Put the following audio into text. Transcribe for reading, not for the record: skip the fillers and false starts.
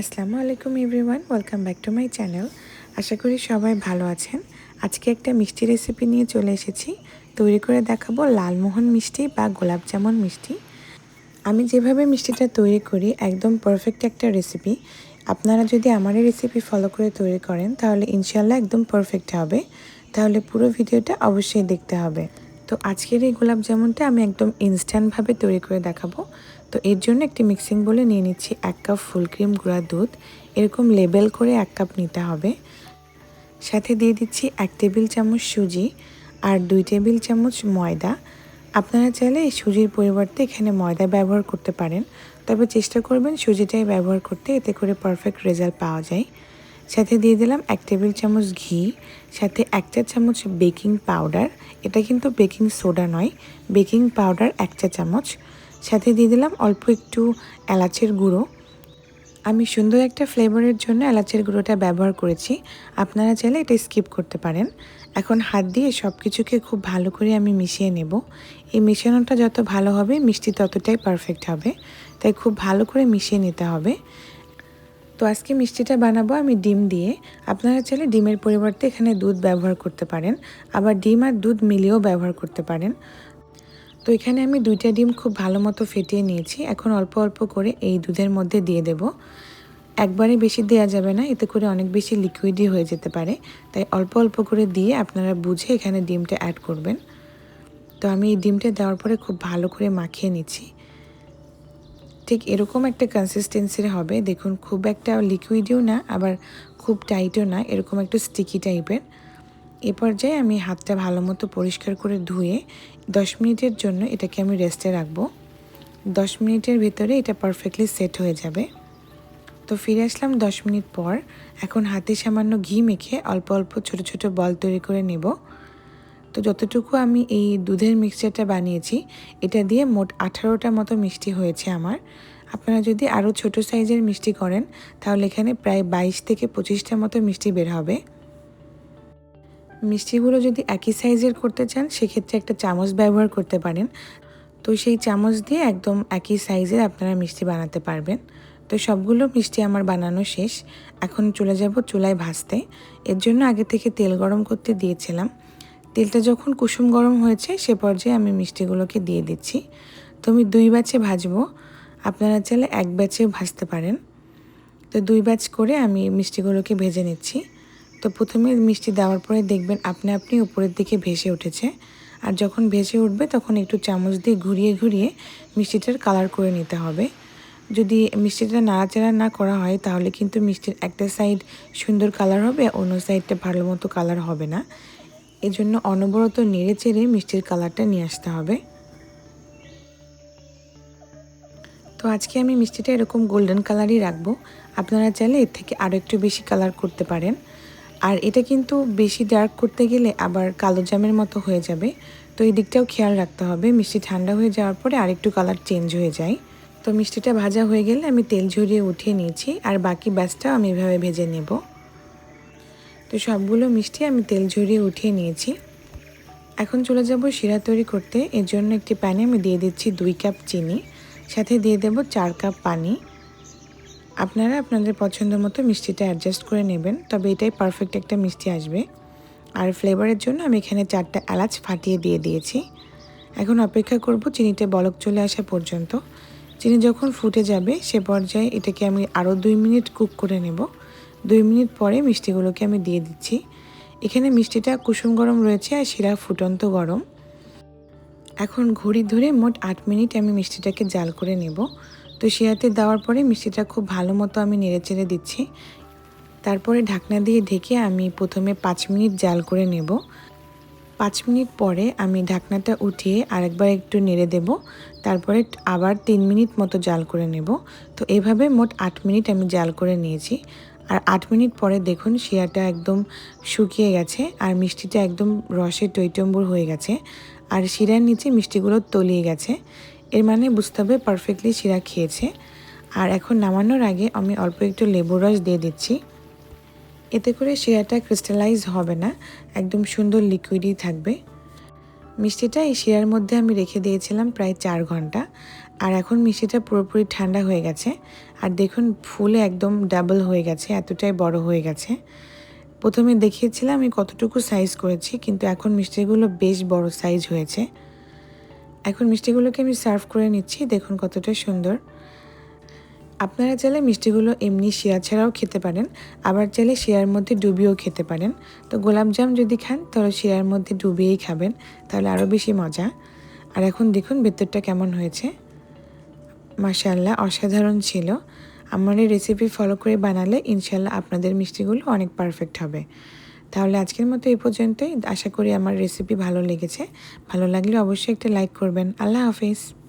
আসসালামু আলাইকুম everyone, welcome back to my channel. আশা করি সবাই ভালো আছেন। আজকে একটা মিষ্টি রেসিপি নিয়ে চলে এসেছি। তৈরি করে দেখাবো লালমোহন মিষ্টি বা গোলাপ জামুন মিষ্টি। আমি যেভাবে মিষ্টিটা তৈরি করি একদম পারফেক্ট একটা রেসিপি। আপনারা যদি আমার এই রেসিপি ফলো করে তৈরি করেন তাহলে ইনশাল্লাহ একদম পারফেক্ট হবে। তাহলে পুরো ভিডিওটা অবশ্যই দেখতে হবে। তো আজকের এই গোলাপ জামুনটা আমি একদম ইনস্ট্যান্টভাবে তৈরি করে দেখাবো। তো এর জন্য একটি মিক্সিং বলে নিয়ে নিচ্ছি 1 কাপ ফুল ক্রিম গুঁড়া দুধ। এরকম লেবেল করে 1 কাপ নিতে হবে। সাথে দিয়ে দিচ্ছি 1 টেবিল চামচ সুজি আর 2 টেবিল চামচ ময়দা। আপনারা চাইলে এই সুজির পরিবর্তে এখানে ময়দা ব্যবহার করতে পারেন, তবে চেষ্টা করবেন সুজিটাই ব্যবহার করতে, এতে করে পারফেক্ট রেজাল্ট পাওয়া যায়। সাথে দিয়ে দিলাম 1 টেবিল চামচ ঘি, সাথে 1 চা চামচ বেকিং পাউডার। এটা কিন্তু বেকিং সোডা নয়, বেকিং পাউডার 1 চা চামচ। সাথে দিয়ে দিলাম অল্প একটু এলাচের গুঁড়ো। আমি সুন্দর একটা ফ্লেভারের জন্য এলাচের গুঁড়োটা ব্যবহার করেছি, আপনারা চাইলে এটা স্কিপ করতে পারেন। এখন হাত দিয়ে সব কিছুকে খুব ভালো করে আমি মিশিয়ে নেব। এই মিশানোটা যত ভালো হবে মিষ্টি ততটাই পারফেক্ট হবে, তাই খুব ভালো করে মিশিয়ে নিতে হবে। তো আজকে মিষ্টিটা বানাবো আমি ডিম দিয়ে। আপনারা চাইলে ডিমের পরিবর্তে এখানে দুধ ব্যবহার করতে পারেন, আবার ডিম আর দুধ মিলিয়েও ব্যবহার করতে পারেন। তো এখানে আমি 2টা ডিম খুব ভালো মতো ফেটিয়ে নিয়েছি। এখন অল্প অল্প করে এই দুধের মধ্যে দিয়ে দেব। একবারে বেশি দেওয়া যাবে না, এতে করে অনেক বেশি লিকুইডই হয়ে যেতে পারে। তাই অল্প অল্প করে দিয়ে আপনারা বুঝে এখানে ডিমটা অ্যাড করবেন। তো আমি এই ডিমটা দেওয়ার পরে খুব ভালো করে মাখিয়ে নিচ্ছি। ঠিক এরকম একটা কনসিস্টেন্সির হবে। দেখুন, খুব একটা লিকুইডও না আবার খুব টাইটও না, এরকম একটু স্টিকি টাইপের। এ পর্যায়ে আমি হাতটা ভালো মতো পরিষ্কার করে ধুয়ে 10 মিনিটের জন্য এটাকে আমি রেস্টে রাখবো। 10 মিনিটের ভিতরে এটা পারফেক্টলি সেট হয়ে যাবে। তো ফিরে আসলাম 10 মিনিট পর। এখন হাতে সামান্য ঘি মেখে অল্প অল্প ছোট ছোট বল তৈরি করে নেব। তো যতটুকু আমি এই দুধের মিক্সচারটা বানিয়েছি এটা দিয়ে মোট 18টা মতো মিষ্টি হয়েছে আমার। আপনারা যদি আরও ছোট সাইজের মিষ্টি করেন তাহলে এখানে প্রায় 22 থেকে 25টা মতো মিষ্টি বের হবে। মিষ্টিগুলো যদি একই সাইজের করতে চান সেক্ষেত্রে একটা চামচ ব্যবহার করতে পারেন। তো সেই চামচ দিয়ে একদম একই সাইজের আপনারা মিষ্টি বানাতে পারবেন। তো সবগুলো মিষ্টি আমার বানানো শেষ। এখন চলে যাব চুলায় ভাজতে। এর জন্য আগে থেকে তেল গরম করতে দিয়েছিলাম। তেলটা যখন কুসুম গরম হয়েছে সে পর্যায়ে আমি মিষ্টিগুলোকে দিয়ে দিচ্ছি। তো আমি 2 ব্যাচে ভাজবো, আপনারা চাইলে 1 ব্যাচেও ভাজতে পারেন। তো 2 ব্যাচ করে আমি মিষ্টিগুলোকে ভেজে নিচ্ছি। তো প্রথমে মিষ্টি দেওয়ার পরে দেখবেন আপনি আপনি উপরের দিকে ভেসে উঠেছে, আর যখন ভেসে উঠবে তখন একটু চামচ দিয়ে ঘুরিয়ে ঘুরিয়ে মিষ্টিটার কালার করে নিতে হবে। যদি মিষ্টিটা নাড়াচাড়া না করা হয় তাহলে কিন্তু মিষ্টির একটা সাইড সুন্দর কালার হবে, অন্য সাইডটা ভালো মতো কালার হবে না। এজন্য অনবরত নেড়ে চেড়ে মিষ্টির কালারটা নিয়ে আসতে হবে। তো আজকে আমি মিষ্টিটা এরকম গোল্ডেন কালারই রাখবো। আপনারা চাইলে এর থেকে আরও একটু বেশি কালার করতে পারেন। আর এটা কিন্তু বেশি ডার্ক করতে গেলে আবার কালো জামের মতো হয়ে যাবে। তো এই দিকটাও খেয়াল রাখতে হবে, মিষ্টি ঠান্ডা হয়ে যাওয়ার পরে আরেকটু কালার চেঞ্জ হয়ে যায়। তো মিষ্টিটা ভাজা হয়ে গেলে আমি তেল ঝরিয়ে উঠিয়ে নিয়েছি, আর বাকি ব্যাচটাও আমি এভাবে ভেজে নেব। তো সবগুলো মিষ্টি আমি তেল ঝরিয়ে উঠিয়ে নিয়েছি। এখন চলে যাব শিরা তৈরি করতে। এর জন্য একটি প্যানে আমি দিয়ে দিচ্ছি 2 কাপ চিনি, সাথে দিয়ে দেব 4 কাপ পানি। আপনারা আপনাদের পছন্দ মতো মিষ্টিটা অ্যাডজাস্ট করে নেবেন, তবে এটাই পারফেক্ট একটা মিষ্টি আসবে। আর ফ্লেভারের জন্য আমি এখানে 4টা এলাচ ফাটিয়ে দিয়ে দিয়েছি। এখন অপেক্ষা করব চিনিতে বলক চলে আসা পর্যন্ত। চিনি যখন ফুটে যাবে সে পর্যায়ে এটাকে আমি আরও 2 মিনিট কুক করে নেব। 2 মিনিট পরে মিষ্টিগুলোকে আমি দিয়ে দিচ্ছি। এখানে মিষ্টিটা কুসুম গরম রয়েছে আর শিরা ফুটন্ত গরম। এখন ঘড়ি ধরে মোট 8 মিনিট আমি মিষ্টিটাকে জাল করে নেব। তো শিরাতে দেওয়ার পরে মিষ্টিটা খুব ভালো মতো আমি নেড়েচেড়ে দিচ্ছি। তারপরে ঢাকনা দিয়ে ঢেকে আমি প্রথমে 5 মিনিট জাল করে নেব। 5 মিনিট পরে আমি ঢাকনাটা উঠিয়ে আরেকবার একটু নেড়ে দেব। তারপরে আবার 3 মিনিট মতো জাল করে নেব। তো এভাবে মোট 8 মিনিট আমি জাল করে নিয়েছি। আর 8 মিনিট পরে দেখুন শিরাটা একদম শুকিয়ে গেছে আর মিষ্টিটা একদম রসে টইটম্বুর হয়ে গেছে, আর শিরার নিচে মিষ্টিগুলো তলিয়ে গেছে। এর মানে বুঝতে হবে পারফেক্টলি শিরা খেয়েছে। আর এখন নামানোর আগে আমি অল্প একটু লেবুর রস দিয়ে দিচ্ছি। এতে করে শিরাটা ক্রিস্টালাইজ হবে না, একদম সুন্দর লিকুইডই থাকবে। মিষ্টিটা এই শিরার মধ্যে আমি রেখে দিয়েছিলাম প্রায় 4 ঘন্টা। আর এখন মিষ্টিটা পুরোপুরি ঠান্ডা হয়ে গেছে। আর দেখুন ফুলে একদম ডাবল হয়ে গেছে, এতটাই বড় হয়ে গেছে। প্রথমে দেখিয়েছিলাম আমি কতটুকু সাইজ করেছি, কিন্তু এখন মিষ্টিগুলো বেশ বড় সাইজ হয়েছে। এখন মিষ্টিগুলোকে আমি সার্ভ করে নিচ্ছি, দেখুন কতটা সুন্দর। আপনারা চাইলে মিষ্টিগুলো এমনি শিরা ছাড়াও খেতে পারেন, আবার চাইলে শিরার মধ্যে ডুবিয়েও খেতে পারেন। তো গোলাপজাম যদি খান তাহলে শিরার মধ্যে ডুবিয়েই খাবেন, তাহলে আরও বেশি মজা। আর এখন দেখুন ভেতরটা কেমন হয়েছে, মাশাআল্লাহ অসাধারণ ছিল। আমার এই রেসিপি ফলো করে বানালে ইনশাল্লাহ আপনাদের মিষ্টিগুলো অনেক পারফেক্ট হবে। তাহলে আজকের মতো এই পর্যন্তই। আশা করি আমার রেসিপি ভালো লেগেছে। ভালো লাগলে অবশ্যই একটা লাইক করবেন। আল্লাহ হাফিজ।